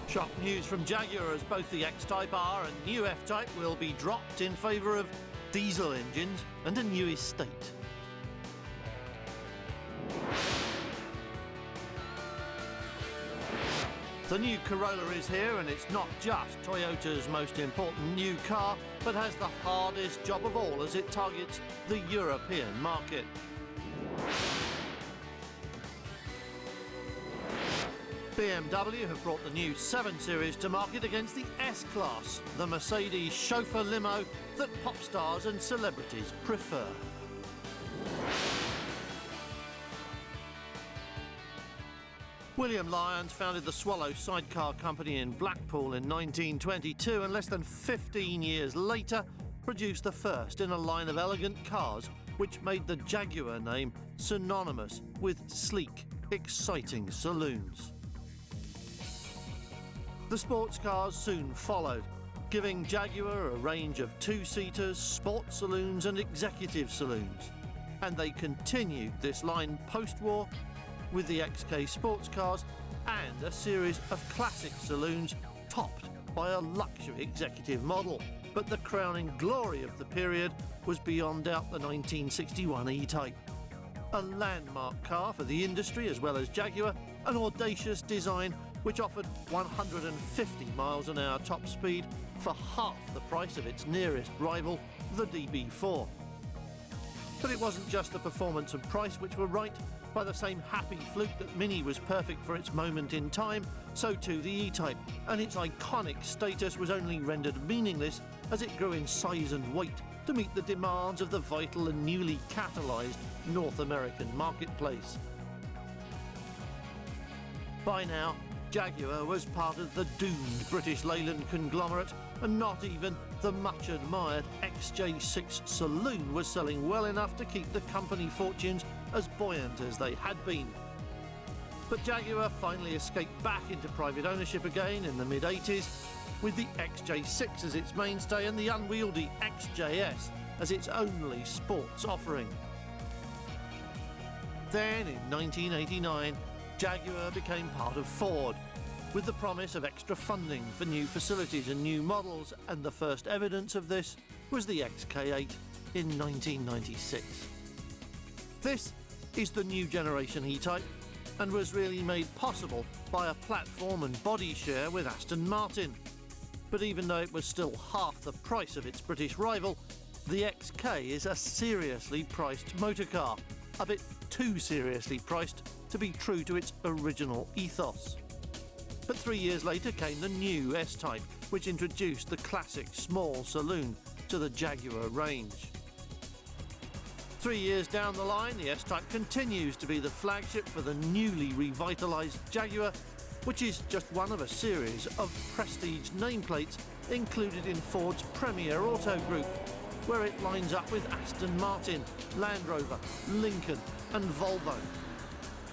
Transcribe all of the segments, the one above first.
Shock news from Jaguar as both the X-Type R and new F-Type will be dropped in favour of diesel engines and a new estate. The new Corolla is here, and it's not just Toyota's most important new car, but has the hardest job of all as it targets the European market. BMW have brought the new 7 Series to market against the S-Class, the Mercedes chauffeur limo that pop stars and celebrities prefer. William Lyons founded the Swallow sidecar company in Blackpool in 1922, and less than 15 years later produced the first in a line of elegant cars which made the Jaguar name synonymous with sleek, exciting saloons. The sports cars soon followed, giving Jaguar a range of two-seaters, sports saloons and executive saloons. And they continued this line post-war with the XK sports cars and a series of classic saloons topped by a luxury executive model. But the crowning glory of the period was beyond doubt the 1961 E-Type. A landmark car for the industry as well as Jaguar, an audacious design which offered 150 miles an hour top speed for half the price of its nearest rival, the DB4. But it wasn't just the performance and price which were right. By the same happy fluke that Mini was perfect for its moment in time, so too the E-Type, and its iconic status was only rendered meaningless as it grew in size and weight to meet the demands of the vital and newly catalysed North American marketplace. By now, Jaguar was part of the doomed British Leyland conglomerate, and not even the much-admired XJ6 Saloon was selling well enough to keep the company fortunes as buoyant as they had been. But Jaguar finally escaped back into private ownership again in the mid-80s, with the XJ6 as its mainstay and the unwieldy XJS as its only sports offering. Then, in 1989, Jaguar became part of Ford, with the promise of extra funding for new facilities and new models, and the first evidence of this was the XK8 in 1996. This is the new generation E-Type, and was really made possible by a platform and body share with Aston Martin. But even though it was still half the price of its British rival, the XK is a seriously priced motorcar, a bit too seriously priced to be true to its original ethos. But 3 years later came the new S-Type, which introduced the classic small saloon to the Jaguar range. 3 years down the line, the S-Type continues to be the flagship for the newly revitalised Jaguar, which is just one of a series of prestige nameplates included in Ford's Premier Auto Group, where it lines up with Aston Martin, Land Rover, Lincoln and Volvo.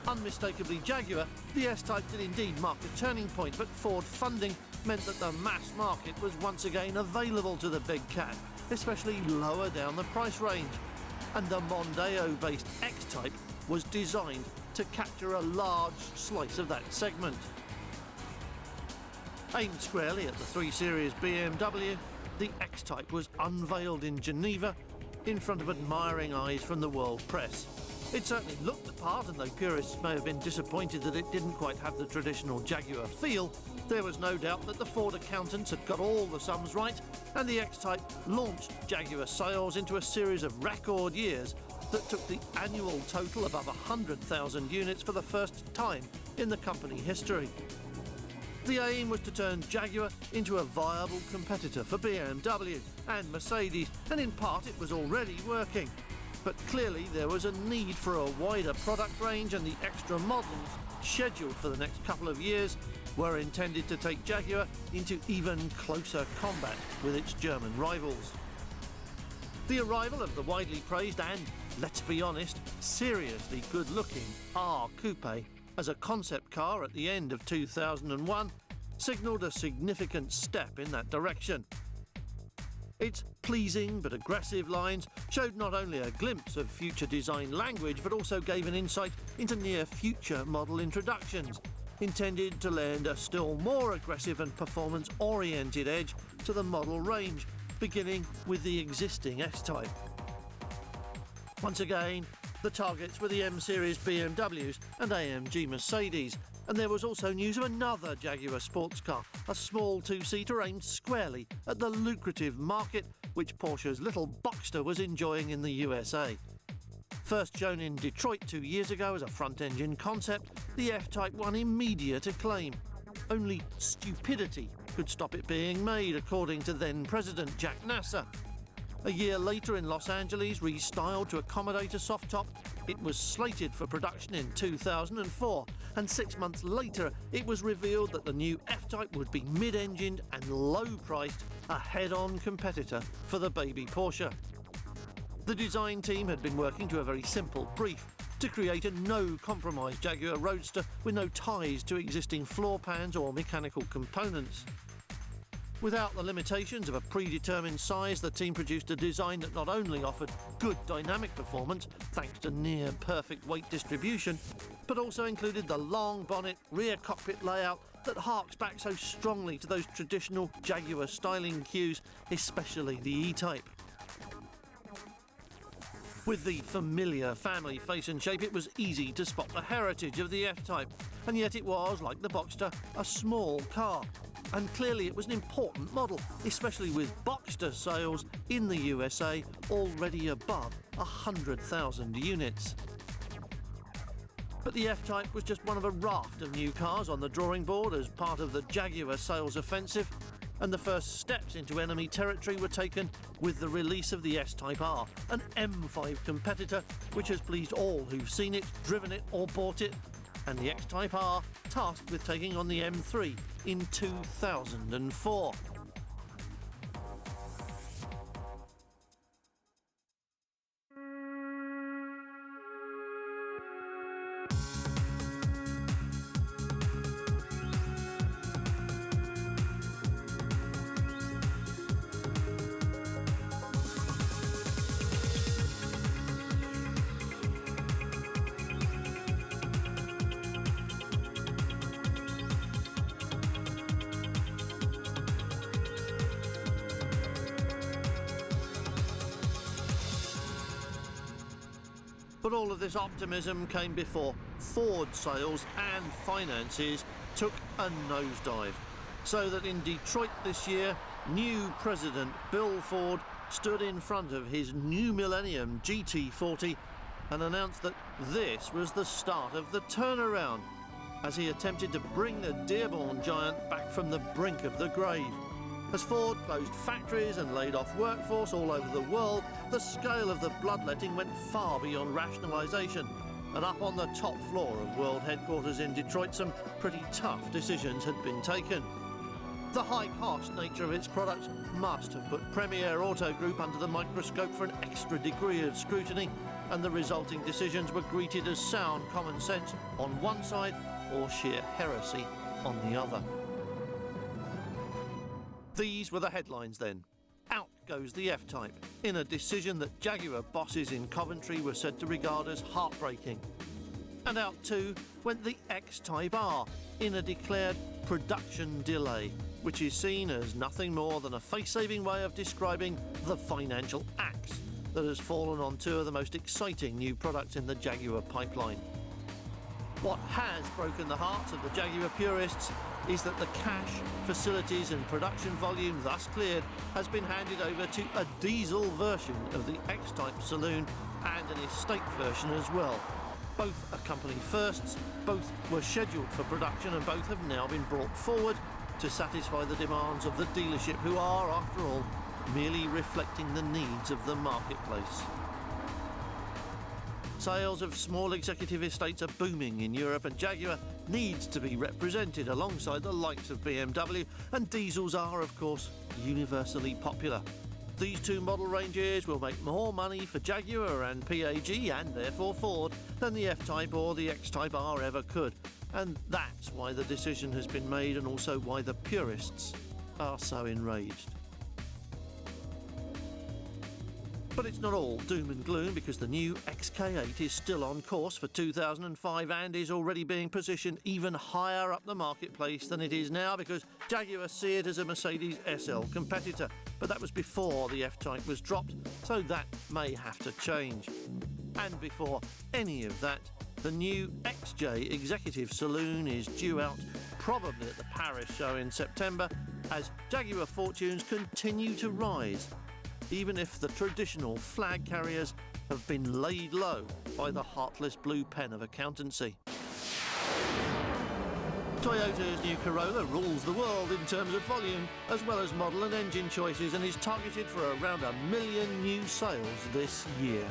Unmistakably Jaguar, the S-Type did indeed mark a turning point, but Ford funding meant that the mass market was once again available to the big cat, especially lower down the price range. And the Mondeo-based X-Type was designed to capture a large slice of that segment. Aimed squarely at the 3 Series BMW, the X-Type was unveiled in Geneva in front of admiring eyes from the world press. It certainly looked the part, and though purists may have been disappointed that it didn't quite have the traditional Jaguar feel, there was no doubt that the Ford accountants had got all the sums right, and the X-Type launched Jaguar sales into a series of record years that took the annual total above 100,000 units for the first time in the company history. The aim was to turn Jaguar into a viable competitor for BMW and Mercedes, and in part it was already working. But clearly there was a need for a wider product range, and the extra models scheduled for the next couple of years were intended to take Jaguar into even closer combat with its German rivals. The arrival of the widely praised and, let's be honest, seriously good-looking R Coupe as a concept car at the end of 2001 signalled a significant step in that direction. Its pleasing but aggressive lines showed not only a glimpse of future design language, but also gave an insight into near-future model introductions, intended to lend a still more aggressive and performance-oriented edge to the model range, beginning with the existing S-Type. Once again, the targets were the M-Series BMWs and AMG Mercedes, and there was also news of another Jaguar sports car, a small two-seater aimed squarely at the lucrative market which Porsche's little Boxster was enjoying in the USA. First shown in Detroit 2 years ago as a front-engine concept, the F-Type won immediate acclaim. Only stupidity could stop it being made, according to then-President Jack Nasser. A year later in Los Angeles, restyled to accommodate a soft top, it was slated for production in 2004, and 6 months later it was revealed that the new F-Type would be mid-engined and low-priced, a head-on competitor for the baby Porsche. The design team had been working to a very simple brief: to create a no-compromise Jaguar Roadster with no ties to existing floor pans or mechanical components. Without the limitations of a predetermined size, the team produced a design that not only offered good dynamic performance, thanks to near-perfect weight distribution, but also included the long bonnet rear cockpit layout that harks back so strongly to those traditional Jaguar styling cues, especially the E-Type. With the familiar family face and shape, it was easy to spot the heritage of the F-Type, and yet it was, like the Boxster, a small car. And clearly it was an important model, especially with Boxster sales in the USA already above 100,000 units. But the F-Type was just one of a raft of new cars on the drawing board as part of the Jaguar sales offensive, and the first steps into enemy territory were taken with the release of the S-Type R, an M5 competitor which has pleased all who've seen it, driven it or bought it, and the X-Type R tasked with taking on the M3 in 2004. But all of this optimism came before Ford sales and finances took a nosedive, so that in Detroit this year, new President Bill Ford stood in front of his new Millennium GT40 and announced that this was the start of the turnaround, as he attempted to bring the Dearborn giant back from the brink of the grave. As Ford closed factories and laid off workforce all over the world, the scale of the bloodletting went far beyond rationalisation, and up on the top floor of world headquarters in Detroit, some pretty tough decisions had been taken. The high-cost nature of its products must have put Premier Auto Group under the microscope for an extra degree of scrutiny, and the resulting decisions were greeted as sound common sense on one side or sheer heresy on the other. These were the headlines then. Out goes the F-Type, in a decision that Jaguar bosses in Coventry were said to regard as heartbreaking. And out too went the X-Type R, in a declared production delay, which is seen as nothing more than a face-saving way of describing the financial axe that has fallen on two of the most exciting new products in the Jaguar pipeline. What has broken the hearts of the Jaguar purists is that the cash, facilities and production volume thus cleared has been handed over to a diesel version of the X-Type saloon and an estate version as well. Both are company firsts, both were scheduled for production, and both have now been brought forward to satisfy the demands of the dealership, who are, after all, merely reflecting the needs of the marketplace. Sales of small executive estates are booming in Europe, and Jaguar needs to be represented alongside the likes of BMW, and diesels are, of course, universally popular. These two model ranges will make more money for Jaguar and PAG, and therefore Ford, than the F-Type or the X-Type R ever could. And that's why the decision has been made, and also why the purists are so enraged. But it's not all doom and gloom, because the new XK8 is still on course for 2005 and is already being positioned even higher up the marketplace than it is now, because Jaguar see it as a Mercedes SL competitor. But that was before the F-Type was dropped, so that may have to change. And before any of that, the new XJ Executive Saloon is due out probably at the Paris show in September, as Jaguar fortunes continue to rise, even if the traditional flag carriers have been laid low by the heartless blue pen of accountancy. Toyota's new Corolla rules the world in terms of volume, as well as model and engine choices, and is targeted for around 1 million new sales this year.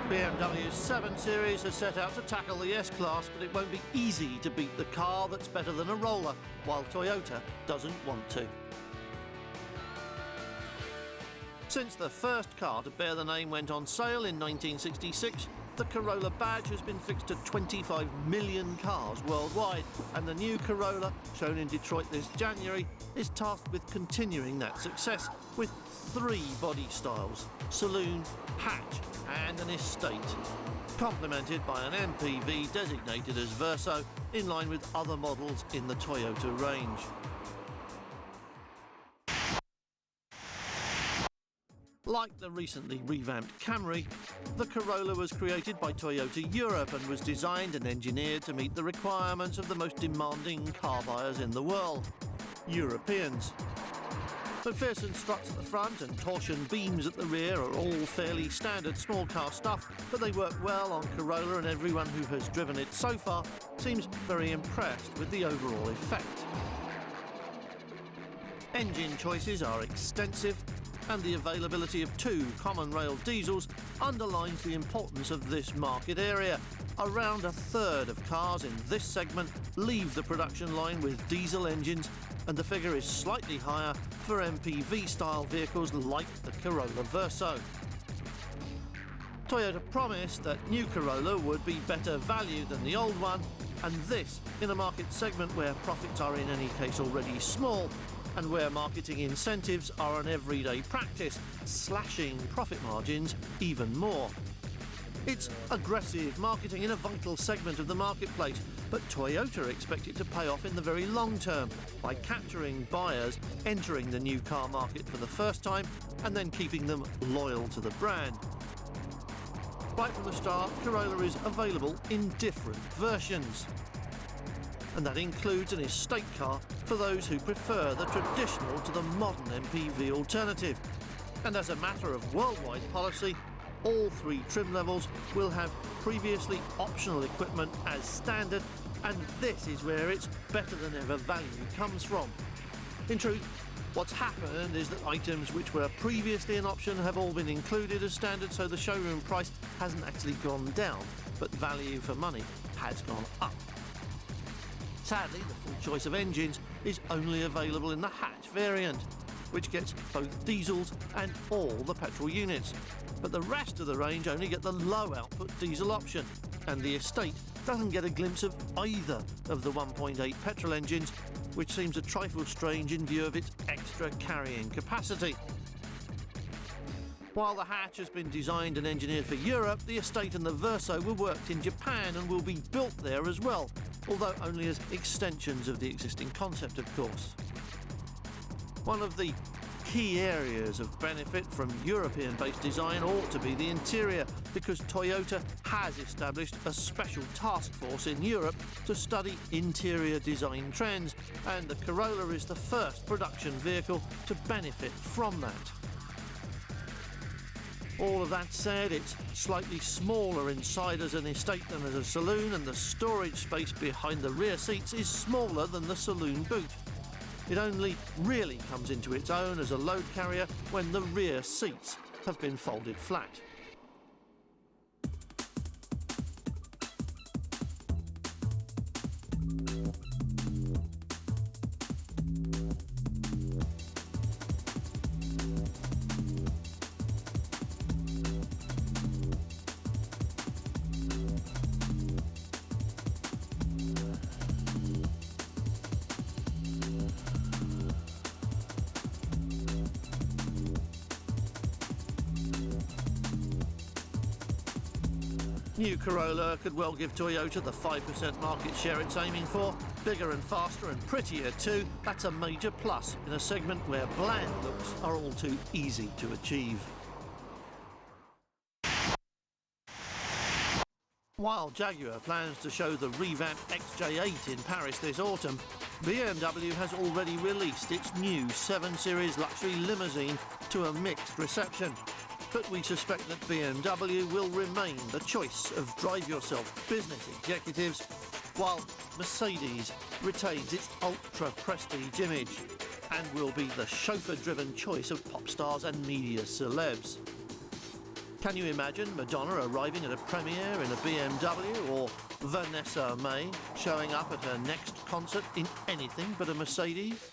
BMW's 7 Series has set out to tackle the S-Class, but it won't be easy to beat the car that's better than a roller, while Toyota doesn't want to. Since the first car to bear the name went on sale in 1966, the Corolla badge has been fixed to 25 million cars worldwide, and the new Corolla, shown in Detroit this January, is tasked with continuing that success with 3 body styles: saloon, hatch and an estate, complemented by an MPV designated as Verso, in line with other models in the Toyota range. Like the recently revamped Camry, the Corolla was created by Toyota Europe and was designed and engineered to meet the requirements of the most demanding car buyers in the world, Europeans. McPherson struts at the front and torsion beams at the rear are all fairly standard small car stuff, but they work well on Corolla, and everyone who has driven it so far seems very impressed with the overall effect. Engine choices are extensive, and the availability of 2 common rail diesels underlines the importance of this market area. Around a third of cars in this segment leave the production line with diesel engines, and the figure is slightly higher for MPV-style vehicles like the Corolla Verso. Toyota promised that new Corolla would be better value than the old one, and this in a market segment where profits are in any case already small, and where marketing incentives are an everyday practice, slashing profit margins even more. It's aggressive marketing in a vital segment of the marketplace, but Toyota expect it to pay off in the very long term by capturing buyers entering the new car market for the first time and then keeping them loyal to the brand. Right from the start, Corolla is available in different versions, and that includes an estate car for those who prefer the traditional to the modern MPV alternative. And as a matter of worldwide policy, all 3 trim levels will have previously optional equipment as standard, and this is where its better than ever value comes from. In truth, what's happened is that items which were previously an option have all been included as standard, so the showroom price hasn't actually gone down, but value for money has gone up. Sadly, the full choice of engines is only available in the hatch variant, which gets both diesels and all the petrol units. But the rest of the range only get the low output diesel option, and the estate doesn't get a glimpse of either of the 1.8 petrol engines, which seems a trifle strange in view of its extra carrying capacity. While the hatch has been designed and engineered for Europe, the estate and the Verso were worked in Japan and will be built there as well, although only as extensions of the existing concept, of course. One of the key areas of benefit from European-based design ought to be the interior, because Toyota has established a special task force in Europe to study interior design trends, and the Corolla is the first production vehicle to benefit from that. All of that said, it's slightly smaller inside as an estate than as a saloon, and the storage space behind the rear seats is smaller than the saloon boot. It only really comes into its own as a load carrier when the rear seats have been folded flat. New Corolla could well give Toyota the 5% market share it's aiming for. Bigger and faster and prettier too. That's a major plus in a segment where bland looks are all too easy to achieve. While Jaguar plans to show the revamped XJ8 in Paris this autumn, BMW has already released its new 7 Series luxury limousine to a mixed reception. But we suspect that BMW will remain the choice of drive-yourself business executives, while Mercedes retains its ultra-prestige image and will be the chauffeur-driven choice of pop stars and media celebs. Can you imagine Madonna arriving at a premiere in a BMW, or Vanessa May showing up at her next concert in anything but a Mercedes?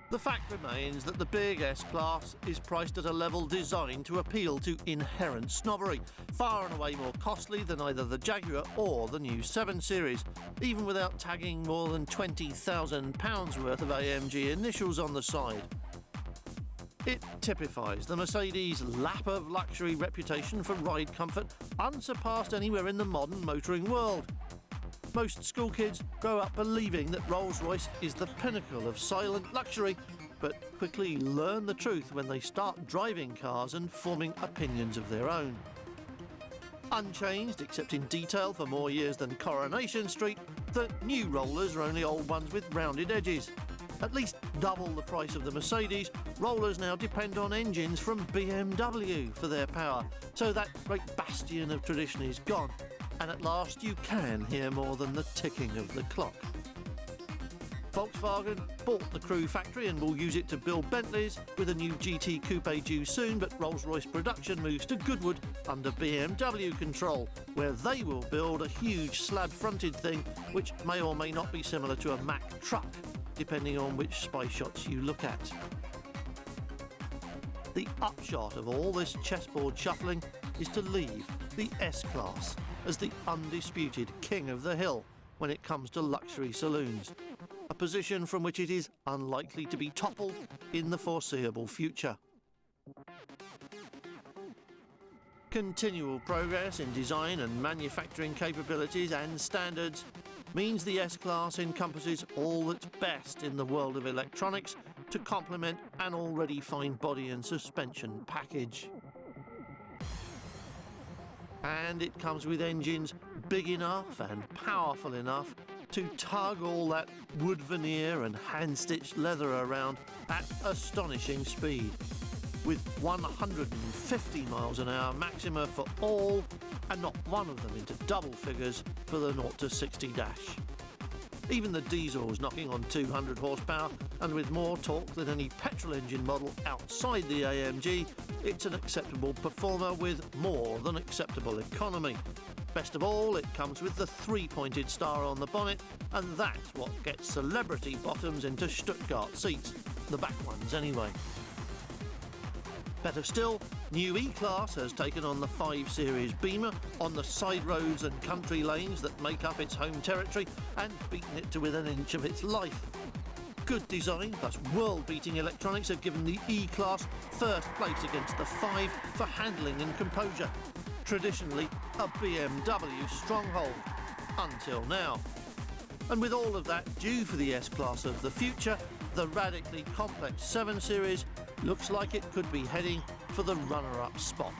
The fact remains that the big S-Class is priced at a level designed to appeal to inherent snobbery, far and away more costly than either the Jaguar or the new 7 Series, even without tagging more than £20,000 worth of AMG initials on the side. It typifies the Mercedes' lap of luxury reputation for ride comfort, unsurpassed anywhere in the modern motoring world. Most school kids grow up believing that Rolls-Royce is the pinnacle of silent luxury, but quickly learn the truth when they start driving cars and forming opinions of their own. Unchanged, except in detail for more years than Coronation Street, the new rollers are only old ones with rounded edges. At least double the price of the Mercedes, rollers now depend on engines from BMW for their power, so that great bastion of tradition is gone, and at last you can hear more than the ticking of the clock. Volkswagen bought the Crewe factory and will use it to build Bentleys, with a new GT Coupe due soon, but Rolls-Royce production moves to Goodwood under BMW control, where they will build a huge slab-fronted thing which may or may not be similar to a Mack truck, depending on which spy shots you look at. The upshot of all this chessboard shuffling is to leave the S-Class as the undisputed king of the hill when it comes to luxury saloons, a position from which it is unlikely to be toppled in the foreseeable future. Continual progress in design and manufacturing capabilities and standards means the S-Class encompasses all that's best in the world of electronics to complement an already fine body and suspension package. And it comes with engines big enough and powerful enough to tug all that wood veneer and hand-stitched leather around at astonishing speed, with 150 miles an hour maxima for all, and not one of them into double figures for the 0 to 60 dash. Even the diesel's knocking on 200 horsepower, and with more torque than any petrol engine model outside the AMG, it's an acceptable performer with more than acceptable economy. Best of all, it comes with the three-pointed star on the bonnet, and that's what gets celebrity bottoms into Stuttgart seats, the back ones anyway. Better still, new E-Class has taken on the 5 Series Beamer on the side roads and country lanes that make up its home territory and beaten it to within an inch of its life. Good design plus world-beating electronics have given the E-Class first place against the 5 for handling and composure. Traditionally a BMW stronghold, until now. And with all of that due for the S-Class of the future, the radically complex 7 Series looks like it could be heading for the runner-up spot.